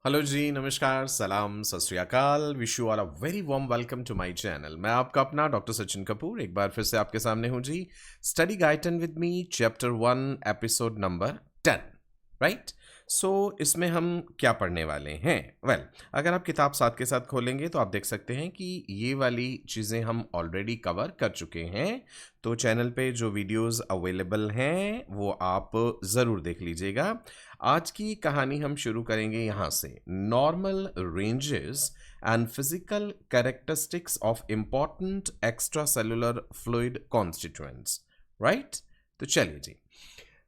Hello जी, नमस्कार, सलाम, सत श्री अकाल। Wish you all a very warm welcome to my channel. मैं आपका अपना डॉक्टर सचिन कपूर एक बार फिर से आपके सामने हूँ जी। Study guide with me chapter 1 episode number 10, right. So इसमें हम क्या पढ़ने वाले हैं? वेल, अगर आप किताब साथ के साथ खोलेंगे तो आप देख सकते हैं कि ये वाली चीज़ें हम ऑलरेडी कवर कर चुके हैं। तो चैनल पे जो वीडियोस अवेलेबल हैं वो आप ज़रूर देख लीजिएगा। आज की कहानी हम शुरू करेंगे यहाँ से। Normal ranges and physical characteristics of important extra cellular fluid constituents, right. तो चलिए जी,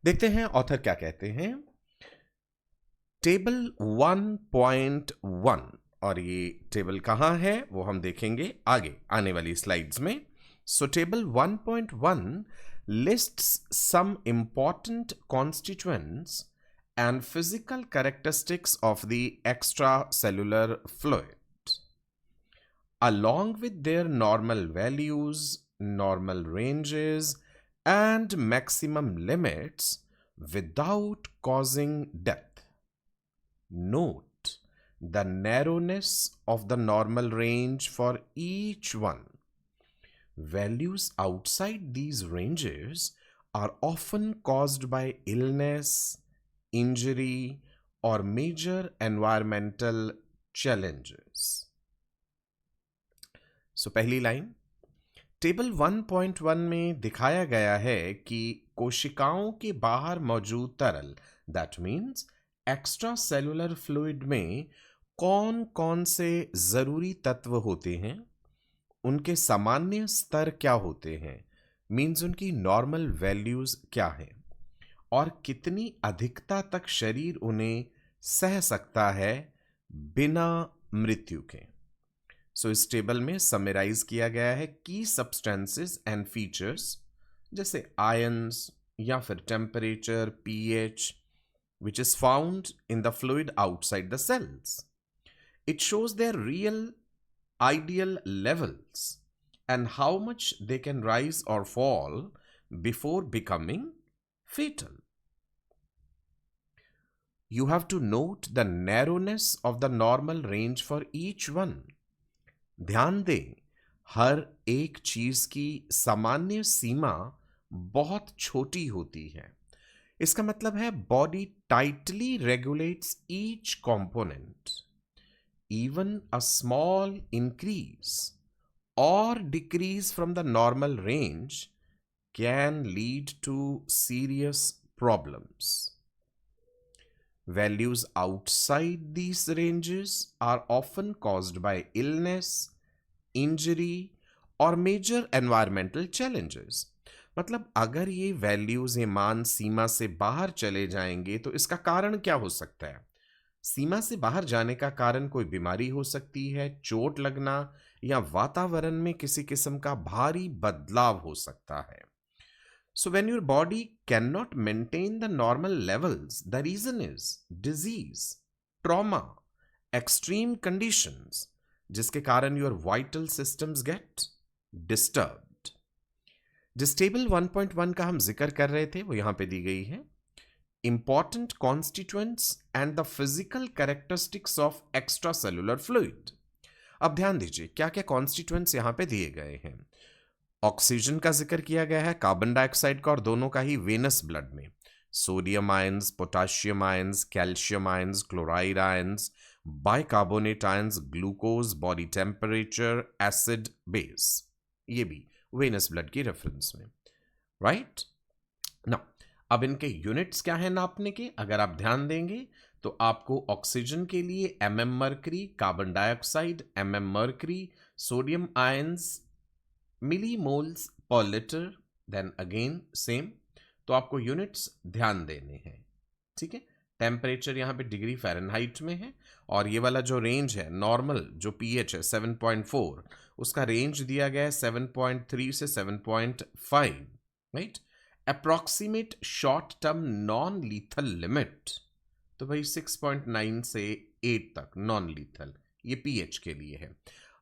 देखते हैं ऑथर क्या कहते हैं। टेबल 1.1, और ये टेबल कहाँ है वो हम देखेंगे आगे आने वाली स्लाइड्स में। सो table 1.1 lists some important constituents and physical characteristics of the extracellular fluid, along with their normal values, normal ranges, and maximum limits without causing death. Note the narrowness of the normal range for each one. Values outside these ranges are often caused by illness, injury, or major environmental challenges. So पहली line, table 1.1 में दिखाया गया है कि कोशिकाओं के बाहर मौजूद तरल, that means extra cellular fluid में कौन कौन से जरूरी तत्व होते हैं, उनके सामान्य स्तर क्या होते हैं, मीन्स उनकी नॉर्मल वैल्यूज क्या हैं, और कितनी अधिकता तक शरीर उन्हें सह सकता है बिना मृत्यु के। सो इस टेबल में समराइज किया गया है की सब्सटेंसेस एंड फीचर्स, जैसे आयंस या फिर temperature, pH, which is found in the fluid outside the cells. It shows their real ideal levels and how much they can rise or fall before becoming fatal. You have to note the narrowness of the normal range for each one. ध्यान दें, हर एक चीज की सामान्य सीमा बहुत छोटी होती है। इसका मतलब है body tightly regulates each component. Even a small increase और decrease from the normal range can lead to serious problems. Values outside these ranges are often caused by illness, injury, और major environmental challenges. मतलब अगर ये values, ये मान सीमा से बाहर चले जाएंगे तो इसका कारण क्या हो सकता है? सीमा से बाहर जाने का कारण कोई बीमारी हो सकती है, चोट लगना, या वातावरण में किसी किस्म का भारी बदलाव हो सकता है। So when your body cannot maintain the normal levels, the reason is disease, trauma, extreme conditions, जिसके कारण your vital systems get disturbed. जिस टेबल 1.1 का हम जिक्र कर रहे थे वो यहां पे दी गई है। Important constituents and the physical characteristics of extracellular fluid. अब ध्यान दीजिए क्या क्या कॉन्स्टिट्यूएंट्स यहां पे दिए गए हैं। ऑक्सीजन का जिक्र किया गया है, कार्बन डाइऑक्साइड का, और दोनों का ही वेनस ब्लड में। Sodium ions, potassium ions, calcium ions, chloride ions, bicarbonate ions, glucose, body temperature, acid, base, ये भी वेनस ब्लड की रेफरेंस में, राइट ना। अब इनके यूनिट्स क्या है नापने के? अगर आप ध्यान देंगे तो आपको ऑक्सीजन के लिए mm mercury, carbon dioxide mm mercury, sodium ions millimoles पर लीटर, देन अगेन सेम। तो आपको यूनिट्स ध्यान देने हैं, ठीक है। टेम्परेचर यहाँ पे डिग्री फ़ारेनहाइट में है, और ये वाला जो रेंज है नॉर्मल, जो पीएच है 7.4, उसका रेंज दिया गया है 7.3 से 7.5, right. Approximate short term non lethal limit, तो भाई 6.9 से 8 तक नॉन लीथल, ये पीएच के लिए है।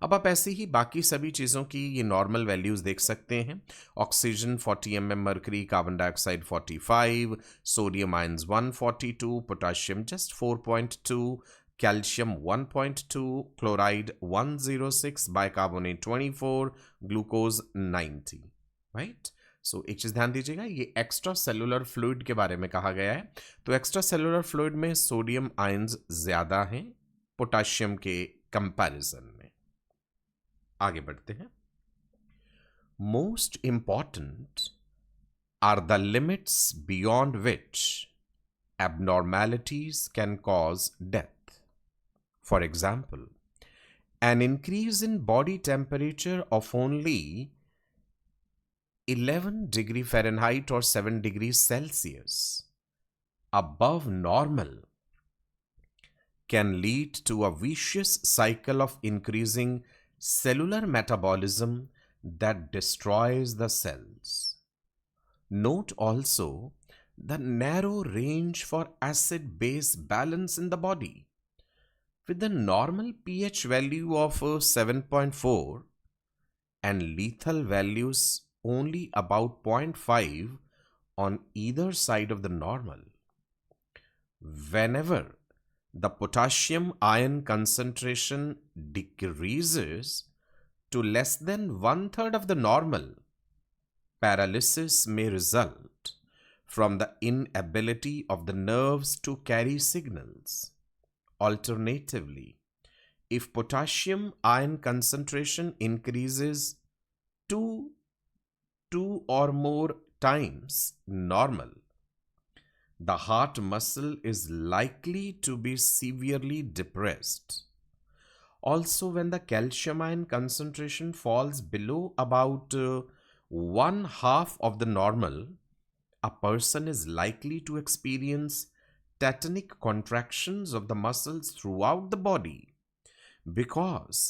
अब आप ऐसे ही बाकी सभी चीज़ों की ये नॉर्मल वैल्यूज़ देख सकते हैं। Oxygen 40 mm mercury, carbon dioxide 45, sodium ions 142, potassium just 4.2, calcium 1.2, chloride 106, bicarbonate 24, glucose 90, right. So एक चीज ध्यान दीजिएगा, ये एक्स्ट्रा सेलुलर फ्लूइड के बारे में कहा गया है. तो एक्स्ट्रा सेलुलर फ्लूइड में सोडियम आयंस ज्यादा हैं पोटाशियम के कंपैरिजन में. आगे बढ़ते हैं. Most important are the limits beyond which abnormalities can cause death. For example, an increase in body temperature of only 11 degree Fahrenheit or 7 degrees Celsius above normal can lead to a vicious cycle of increasing cellular metabolism that destroys the cells. Note also the narrow range for acid-base balance in the body. With the normal pH value of 7.4 and lethal values only about 0.5 on either side of the normal. Whenever the potassium ion concentration decreases to less than 1/3 of the normal, paralysis may result from the inability of the nerves to carry signals. Alternatively, if potassium ion concentration increases to 2 or more times normal, the heart muscle is likely to be severely depressed. Also, when the calcium ion concentration falls below about 1/2 of the normal, a person is likely to experience tetanic contractions of the muscles throughout the body, because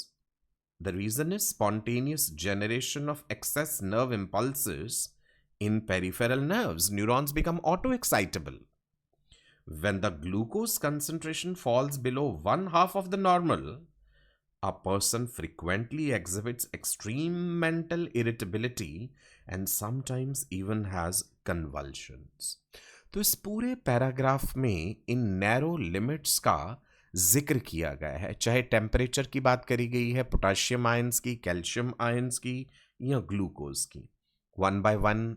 the reason is spontaneous generation of excess nerve impulses in peripheral nerves. Neurons become auto-excitable. When the glucose concentration falls below 1/2 of the normal, a person frequently exhibits extreme mental irritability and sometimes even has convulsions. तो इस पूरे paragraph में इन narrow limits का जिक्र किया गया है, चाहे टेम्परेचर की बात करी गई है, पोटाशियम आयंस की, कैल्शियम आयंस की या ग्लूकोज की. वन बाय वन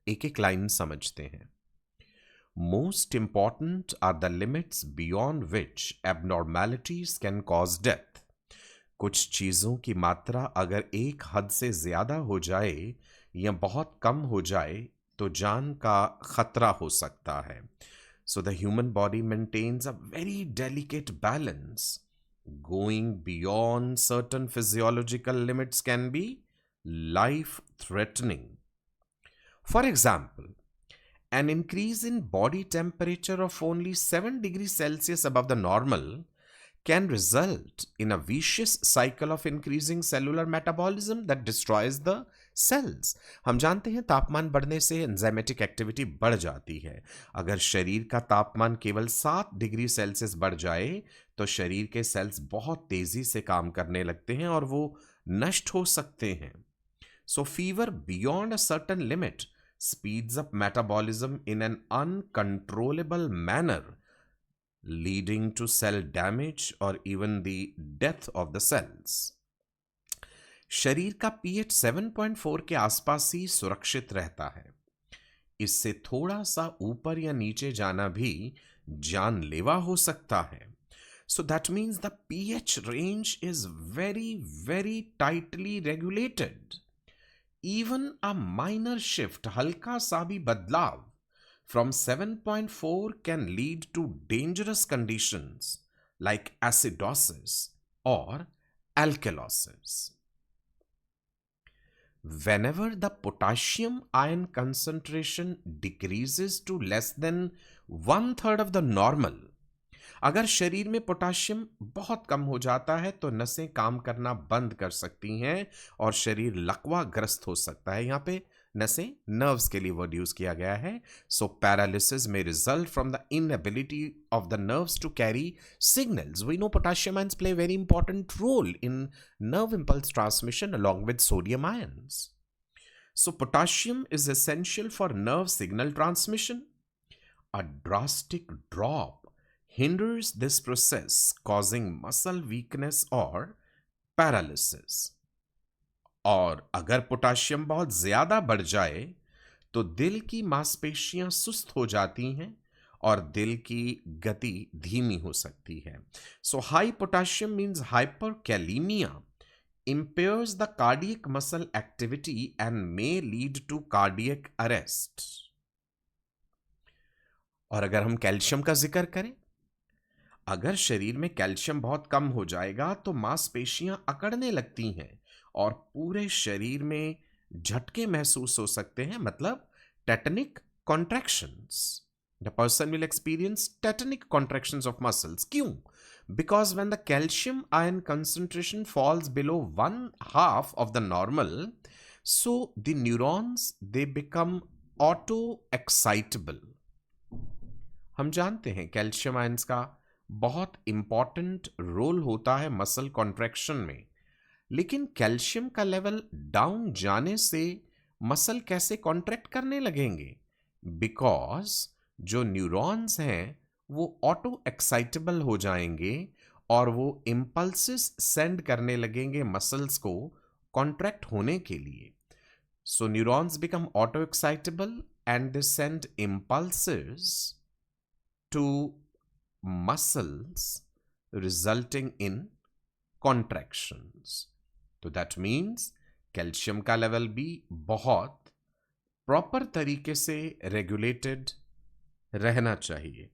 एक एक लाइन समझते हैं. Most important are the limits beyond which abnormalities can cause death. कुछ चीजों की मात्रा अगर एक हद से ज्यादा हो जाए या बहुत कम हो जाए तो जान का खतरा हो सकता है. So the human body maintains a very delicate balance. Going beyond certain physiological limits can be life threatening. For example, an increase in body temperature of only 7 degrees Celsius above the normal can result in a vicious cycle of increasing cellular metabolism that destroys the cells. हम जानते हैं तापमान बढ़ने से enzymatic activity बढ़ जाती है. अगर शरीर का तापमान केवल 7 डिग्री सेल्सियस बढ़ जाए तो शरीर के सेल्स बहुत तेजी से काम करने लगते हैं और वो नष्ट हो सकते हैं. So fever beyond a certain limit speeds up metabolism in an uncontrollable manner, leading to cell damage or even the death of the cells. शरीर का pH 7.4 के आसपास ही सुरक्षित रहता है. इससे थोड़ा सा ऊपर या नीचे जाना भी जानलेवा हो सकता है. So that means the pH range is very, very tightly regulated. Even a minor shift, हल्का सा भी बदलाव from 7.4 can lead to dangerous conditions like acidosis or alkalosis. Whenever the potassium ion concentration decreases to less than 1/3 of the normal, अगर शरीर में potassium बहुत कम हो जाता है तो नसें काम करना बंद कर सकती हैं और शरीर लकवाग्रस्त हो सकता है. यहाँ पे नसें नर्व्स के लिए वर्ड यूज किया गया है. सो पैरालिसिस में result from the inability of the nerves to carry signals. We know potassium ions play very important role in nerve impulse transmission along with sodium ions. So potassium is essential for nerve signal transmission. A drastic drop hinders this process, causing muscle weakness or paralysis. और अगर potassium बहुत ज्यादा बढ़ जाए तो दिल की मांसपेशियां सुस्त हो जाती हैं और दिल की गति धीमी हो सकती है. So high potassium means hyperkalaemia impairs the cardiac muscle activity and may lead to cardiac arrest. और अगर हम कैल्शियम का जिक्र करें, अगर शरीर में कैल्शियम बहुत कम हो जाएगा तो मांसपेशियां अकड़ने लगती हैं और पूरे शरीर में झटके महसूस हो सकते हैं, मतलब टेटनिक contractions. The person will experience टेटनिक contractions of muscles. क्यों? Because when the calcium ion concentration falls below 1/2 of the normal, so the neurons they become auto excitable. हम जानते हैं कैल्शियम आयंस का बहुत इंपॉर्टेंट रोल होता है मसल कॉन्ट्रैक्शन में, लेकिन कैल्शियम का लेवल डाउन जाने से मसल कैसे कॉन्ट्रैक्ट करने लगेंगे? बिकॉज जो न्यूरॉन्स हैं वो ऑटो एक्साइटेबल हो जाएंगे और वो इम्पल्सेस सेंड करने लगेंगे मसल्स को कॉन्ट्रैक्ट होने के लिए. So neurons become auto excitable and they send impulses to muscles resulting in contractions. तो दैट मीन्स कैल्शियम का लेवल भी बहुत प्रॉपर तरीके से रेगुलेटेड रहना चाहिए.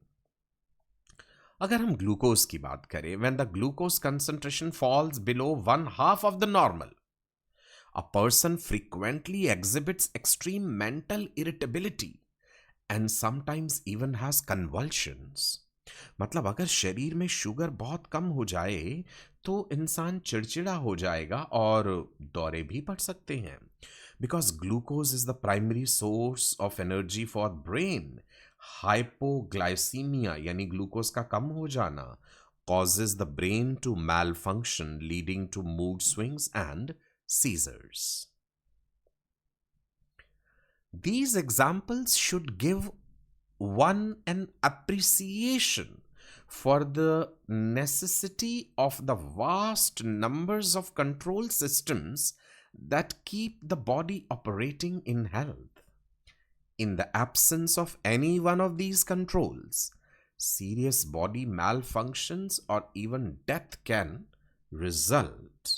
अगर हम ग्लूकोज की बात करें, when the glucose concentration falls below 1/2 of the normal, a person frequently exhibits extreme mental irritability and sometimes even has convulsions. मतलब अगर शरीर में शुगर बहुत कम हो जाए तो इंसान चिड़चिड़ा हो जाएगा और दौरे भी पड़ सकते हैं. Because glucose is the primary source of energy for brain, hypoglycaemia यानी ग्लूकोज का कम हो जाना causes the brain to malfunction, leading to mood swings and seizures. These examples should give one an appreciation for the necessity of the vast numbers of control systems that keep the body operating in health. In the absence of any one of these controls, serious body malfunctions or even death can result.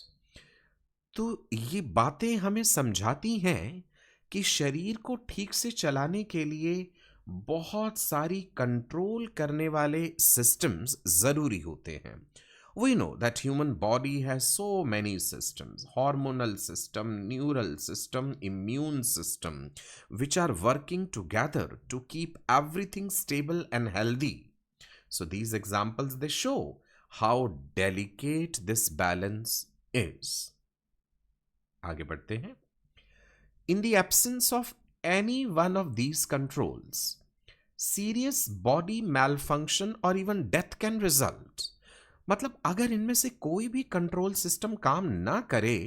तो ये बातें हमें समझाती हैं कि शरीर को ठीक से चलाने के लिए बहुत सारी कंट्रोल करने वाले सिस्टम्स जरूरी होते हैं. We know that human body has so many systems: hormonal system, neural system, immune system, which are working together to keep everything stable and healthy. So these examples, they show how delicate this balance is. आगे बढ़ते हैं. In the absence of any one of these controls, serious body malfunction or even death can result. मतलब अगर इनमें से कोई भी control system काम ना करे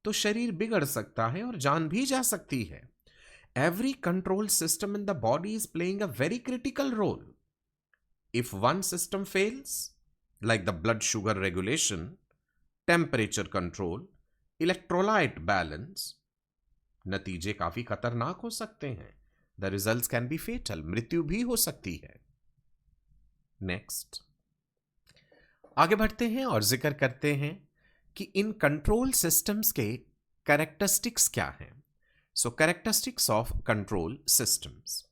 तो शरीर बिगड़ सकता है और जान भी जा सकती है. Every control system in the body is playing a very critical role. If one system fails, like the blood sugar regulation, temperature control, electrolyte balance, नतीजे काफी खतरनाक हो सकते हैं. The results can be fatal. मृत्यु भी हो सकती है. नेक्स्ट आगे बढ़ते हैं और जिक्र करते हैं कि इन कंट्रोल सिस्टम्स के कैरेक्टरिस्टिक्स क्या हैं. So characteristics of control systems.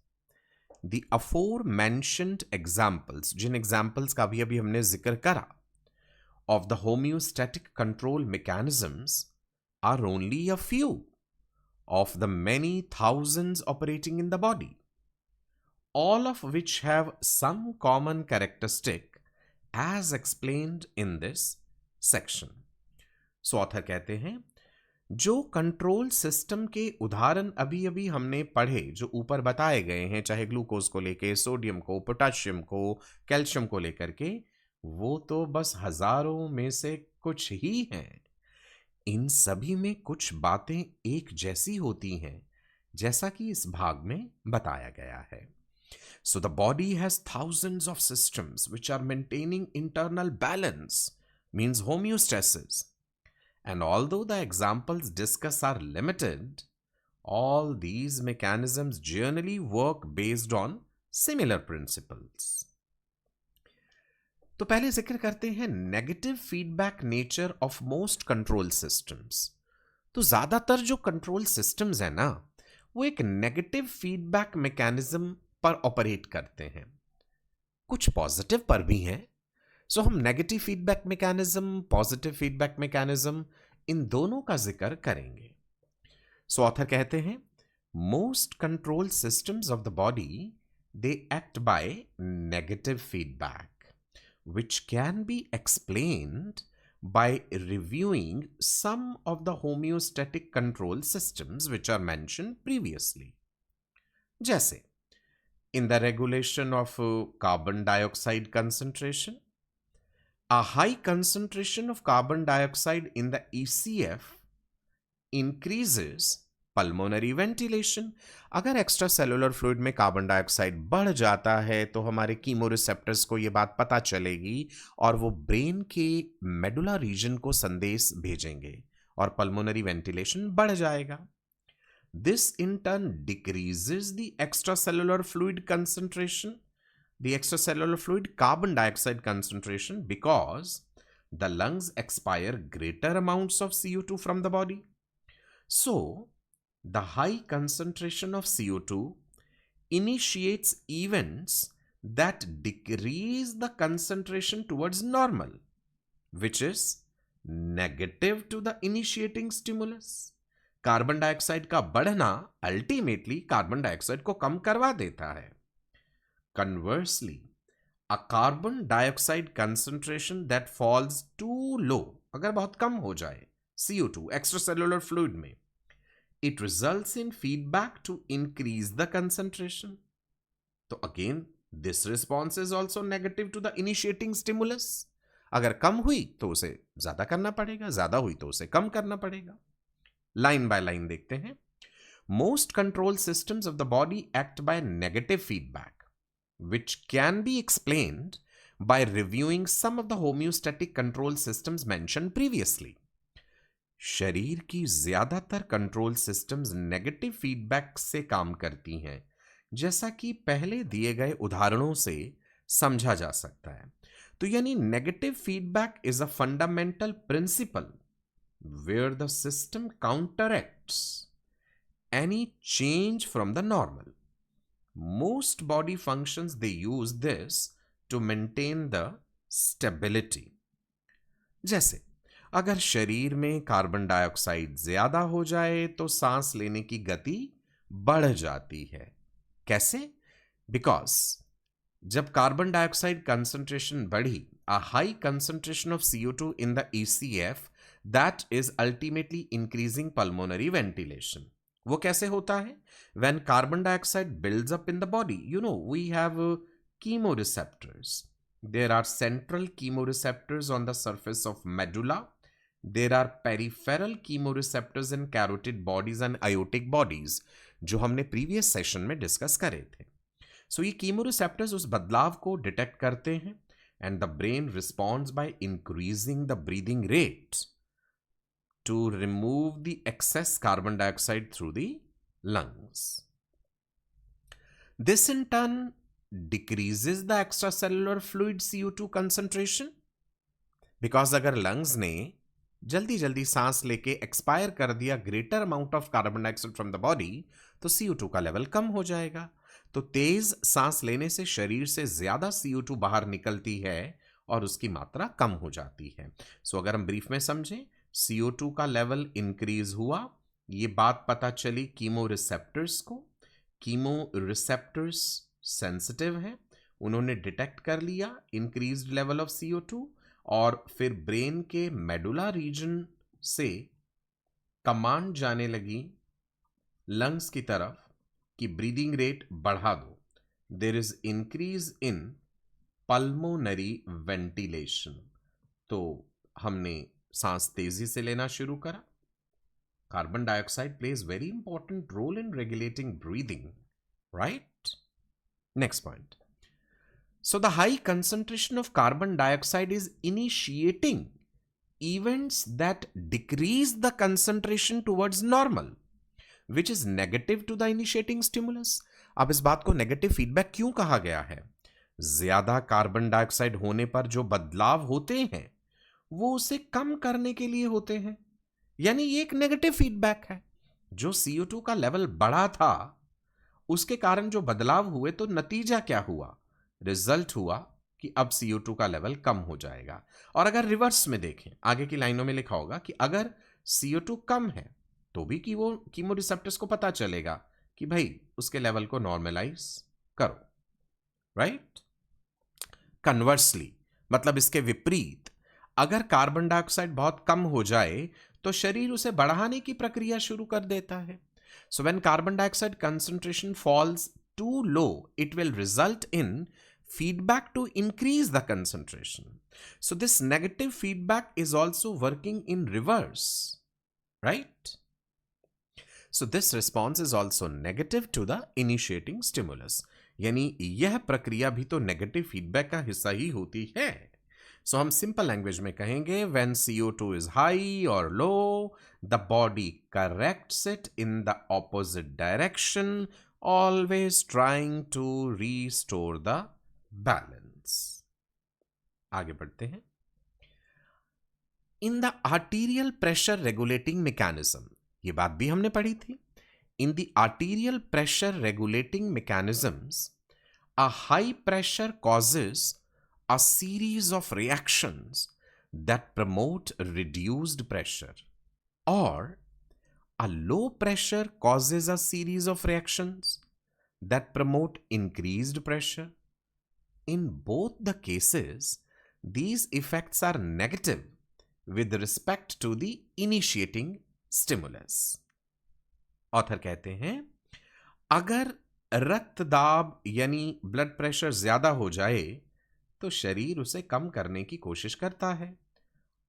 The aforementioned examples, जिन एग्जाम्पल्स का भी अभी हमने जिक्र करा, of the homeostatic control mechanisms are only a few of the many thousands operating in the body, all of which have some common characteristic as explained in this section. So author कहते हैं जो control system के उदाहरण अभी अभी हमने पढ़े, जो ऊपर बताए गए हैं, चाहे ग्लूकोज को लेके, सोडियम को, पोटाशियम को, कैल्शियम को लेकर के, वो तो बस हजारों में से कुछ ही हैं. इन सभी में कुछ बातें एक जैसी होती हैं, जैसा कि इस भाग में बताया गया है. So the body has thousands of systems which are maintaining internal balance, means homeostasis. And although the examples discussed are limited, all these mechanisms generally work based on similar principles. तो पहले जिक्र करते हैं negative feedback nature of most control systems. तो ज्यादातर जो control systems हैं ना, वो एक नेगेटिव फीडबैक मैकेनिज्म पर ऑपरेट करते हैं। कुछ पॉजिटिव पर भी हैं। सो हम negative feedback mechanism, positive feedback mechanism, इन दोनों का जिक्र करेंगे। सो ऑथर कहते हैं most control systems of the body they act by negative feedback which can be explained by reviewing some of the homeostatic control systems which are mentioned previously. जैसे in the regulation of carbon dioxide concentration, a high concentration of carbon dioxide in the ECF increases pulmonary ventilation. अगर extra cellular fluid में carbon dioxide बढ़ जाता है तो हमारे chemoreceptors को यह बात पता चलेगी और वो ब्रेन के मेडुला रीजन को संदेश भेजेंगे और पल्मोनरी वेंटिलेशन बढ़ जाएगा। This in turn decreases the extra cellular fluid concentration, the extra cellular fluid carbon dioxide concentration, because the lungs expire greater amounts of CO2 from the body. So the high concentration of CO2 initiates events that decrease the concentration towards normal, which is negative to the initiating stimulus. Carbon dioxide का बढ़ना ultimately carbon dioxide को कम करवा देता है। Conversely, a carbon dioxide concentration that falls too low, अगर बहुत कम हो जाए CO2 extracellular fluid में, it results in feedback to increase the concentration. So again, this response is also negative to the initiating stimulus. अगर कम हुई तो उसे ज्यादा करना पड़ेगा, ज्यादा हुई तो उसे कम करना पड़ेगा। लाइन बाय लाइन देखते हैं। Most control systems of the body act by negative feedback, which can be explained by reviewing some of the homeostatic control systems mentioned previously. शरीर की ज्यादातर कंट्रोल सिस्टम्स नेगेटिव फीडबैक से काम करती हैं, जैसा कि पहले दिए गए उदाहरणों से समझा जा सकता है। तो यानी negative feedback is a fundamental principle where the system counteracts any change from the normal. Most body functions they use this to maintain the stability. जैसे अगर शरीर में कार्बन डाइऑक्साइड ज्यादा हो जाए तो सांस लेने की गति बढ़ जाती है। कैसे? बिकॉज जब कार्बन डाइऑक्साइड कंसंट्रेशन बढ़ी, a high concentration of CO2 in the ECF that is ultimately increasing pulmonary ventilation. वो कैसे होता है? When carbon dioxide builds up in the body, we have chemoreceptors. There are central chemoreceptors on the surface of medulla. There are peripheral chemoreceptors in carotid bodies and aortic bodies, जो हमने previous session में discuss करे थे। सो ये chemoreceptors उस बदलाव को detect करते हैं and the brain responds by increasing the breathing rate to remove the excess carbon dioxide through the lungs. This in turn decreases the extracellular fluid CO2 concentration, because अगर lungs ने जल्दी जल्दी सांस लेके एक्सपायर कर दिया greater amount of carbon dioxide from the body, तो CO2 का लेवल कम हो जाएगा। तो तेज सांस लेने से शरीर से ज्यादा CO2 बाहर निकलती है और उसकी मात्रा कम हो जाती है। सो अगर हम ब्रीफ में समझें, CO2 का लेवल इंक्रीज हुआ, ये बात पता चली कीमो रिसेप्टर्स को। कीमो रिसेप्टर्स सेंसिटिव है, उन्होंने डिटेक्ट कर लिया इंक्रीज्ड लेवल ऑफ CO2 और फिर ब्रेन के मेडुला रीजन से कमांड जाने लगी लंग्स की तरफ कि ब्रीदिंग रेट बढ़ा दो। There is increase in pulmonary ventilation. तो हमने सांस तेजी से लेना शुरू करा। Carbon dioxide plays very important role in regulating breathing, right? Next point. So the high concentration of carbon dioxide is initiating events that decrease the concentration towards normal, which is negative to the initiating stimulus. अब इस बात को negative feedback क्यों कहा गया है? ज्यादा carbon dioxide होने पर जो बदलाव होते हैं वो उसे कम करने के लिए होते हैं, यानी ये एक नेगेटिव फीडबैक है। जो CO2 का लेवल बढ़ा था उसके कारण जो बदलाव हुए, तो नतीजा क्या हुआ? रिजल्ट हुआ कि अब CO2 का लेवल कम हो जाएगा। और अगर रिवर्स में देखें, आगे की लाइनों में लिखा होगा कि अगर CO2 कम है तो भी कीमो रिसेप्टर्स को पता चलेगा कि भाई उसके लेवल को नॉर्मलाइज करो, राइट? कन्वर्सली, मतलब इसके विपरीत, अगर कार्बन डाइऑक्साइड बहुत कम हो जाए तो शरीर उसे बढ़ाने की प्रक्रिया शुरू कर देता है। So when carbon dioxide concentration falls too low, it will result in feedback to increase the concentration. So this negative feedback is also working in reverse, right? So this response is also negative to the initiating stimulus. यानी यह प्रक्रिया भी तो negative feedback का हिस्सा ही होती है। सो हम सिंपल लैंग्वेज में कहेंगे, व्हेन CO2 इज हाई और low, the body corrects it in the opposite direction, always trying to restore the balance. आगे बढ़ते हैं। In the arterial pressure regulating mechanism, ये बात भी हमने पढ़ी थी। In the arterial pressure regulating mechanisms, a high pressure causes a series of reactions that promote reduced pressure, or a low pressure causes a series of reactions that promote increased pressure. In both the cases, these effects are negative with respect to the initiating stimulus. Author कहते हैं, अगर रक्त दाब यानी blood pressure ज्यादा हो जाए तो शरीर उसे कम करने की कोशिश करता है,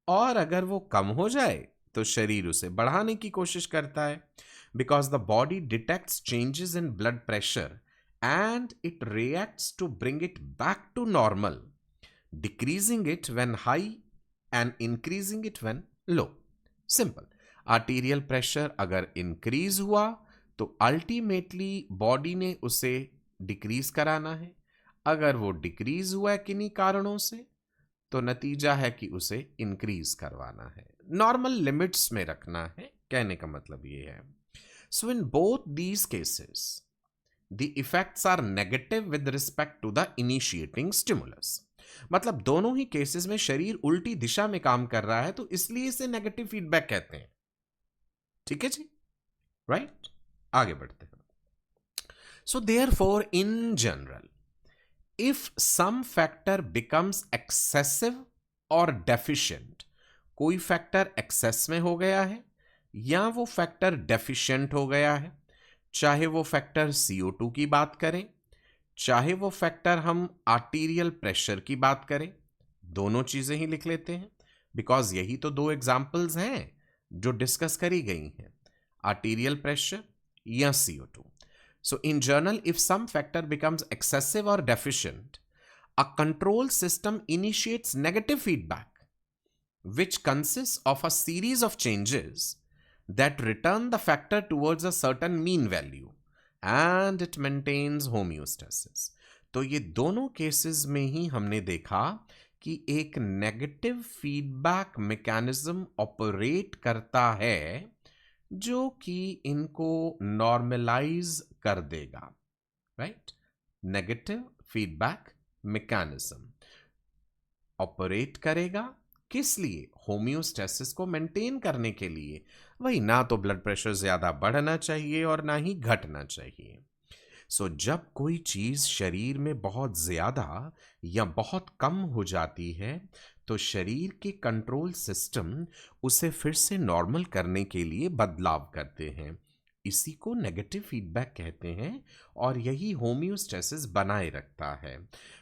और अगर वो कम हो जाए तो शरीर उसे बढ़ाने की कोशिश करता है। Because the body detects changes in blood pressure and it reacts to bring it back to normal, decreasing it when high and increasing it when low. Simple, arterial pressure अगर इंक्रीज हुआ तो अल्टीमेटली बॉडी ने उसे decrease कराना है। अगर वो decrease हुआ किन्हीं कारणों से तो नतीजा है कि उसे इंक्रीज करवाना है, नॉर्मल लिमिट्स में रखना है। कहने का मतलब ये है। So in both these cases the effects are negative with respect to the initiating stimulus. मतलब दोनों ही केसेस में शरीर उल्टी दिशा में काम कर रहा है, तो इसलिए इसे नेगेटिव फीडबैक कहते हैं। ठीक है जी, राइट? आगे बढ़ते हैं। So therefore in general, if some factor becomes excessive or deficient, कोई फैक्टर एक्सेस में हो गया है या वो फैक्टर डेफिशिएंट हो गया है, चाहे वो फैक्टर CO2 की बात करें, चाहे वो फैक्टर हम आर्टीरियल प्रेशर की बात करें, दोनों चीजें ही लिख लेते हैं बिकॉज यही तो दो एग्जाम्पल्स हैं जो डिस्कस करी गई हैं, आर्टीरियल प्रेशर या CO2. So in general, if some factor becomes excessive or deficient, a control system initiates negative feedback, which consists of a series of changes that return the factor towards a certain mean value, and it maintains homeostasis. तो ये दोनों cases में ही हमने देखा कि एक negative feedback mechanism operate करता है जो कि इनको नॉर्मलाइज कर देगा, right? Negative feedback mechanism operate करेगा किस लिए? होम्योस्टेसिस को मेंटेन करने के लिए। वही, ना तो ब्लड प्रेशर ज्यादा बढ़ना चाहिए और ना ही घटना चाहिए। सो जब कोई चीज शरीर में बहुत ज्यादा या बहुत कम हो जाती है तो शरीर के कंट्रोल सिस्टम उसे फिर से नॉर्मल करने के लिए बदलाव करते हैं। इसी को नेगेटिव फीडबैक कहते हैं और यही होम्योस्टेसिस बनाए रखता है।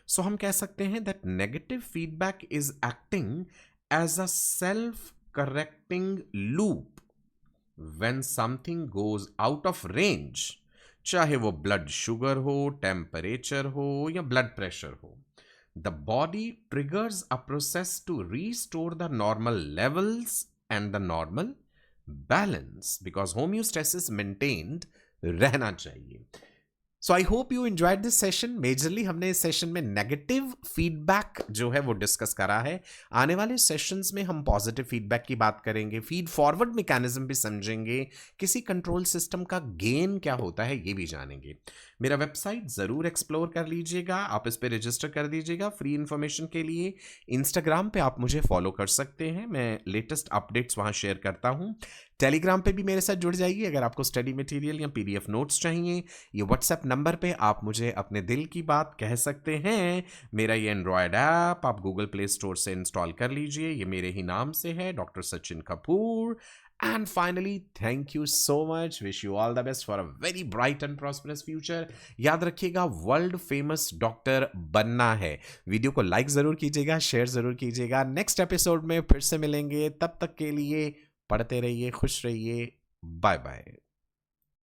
सो हम कह सकते हैं that negative feedback is acting as a self correcting loop when something goes out of range चाहे वो ब्लड शुगर हो, टेम्परेचर हो या ब्लड प्रेशर हो. The body triggers a process to restore the normal levels and the normal balance because homeostasis maintained रहना चाहिए. So I hope you enjoyed this session. Majorly हमने इस सेशन में negative feedback जो है वो डिस्कस करा है. आने वाले सेशंस में हम पॉजिटिव फीडबैक की बात करेंगे, फीड फॉरवर्ड मैकेनिज्म भी समझेंगे, किसी कंट्रोल सिस्टम का गेन क्या होता है ये भी जानेंगे. मेरा वेबसाइट ज़रूर एक्सप्लोर कर लीजिएगा, आप इस पर रजिस्टर कर दीजिएगा फ्री इन्फॉर्मेशन के लिए. इंस्टाग्राम पे आप मुझे फॉलो कर सकते हैं, मैं लेटेस्ट अपडेट्स वहाँ शेयर करता हूँ. टेलीग्राम पे भी मेरे साथ जुड़ जाइए अगर आपको स्टडी मटेरियल या पीडीएफ नोट्स चाहिए. ये व्हाट्सएप नंबर पे आप मुझे अपने दिल की बात कह सकते हैं. मेरा ये एंड्रॉयड ऐप आप गूगल प्ले स्टोर से इंस्टॉल कर लीजिए, ये मेरे ही नाम से है, doctor Sachin Kapoor. And finally, thank you so much. Wish you all the best for a very bright and prosperous future. याद रखिएगा वर्ल्ड फेमस डॉक्टर बनना है. वीडियो को लाइक ज़रूर कीजिएगा, शेयर ज़रूर कीजिएगा. नेक्स्ट एपिसोड में फिर से मिलेंगे, तब तक के लिए पढ़ते रहिए, खुश रहिए. Bye bye.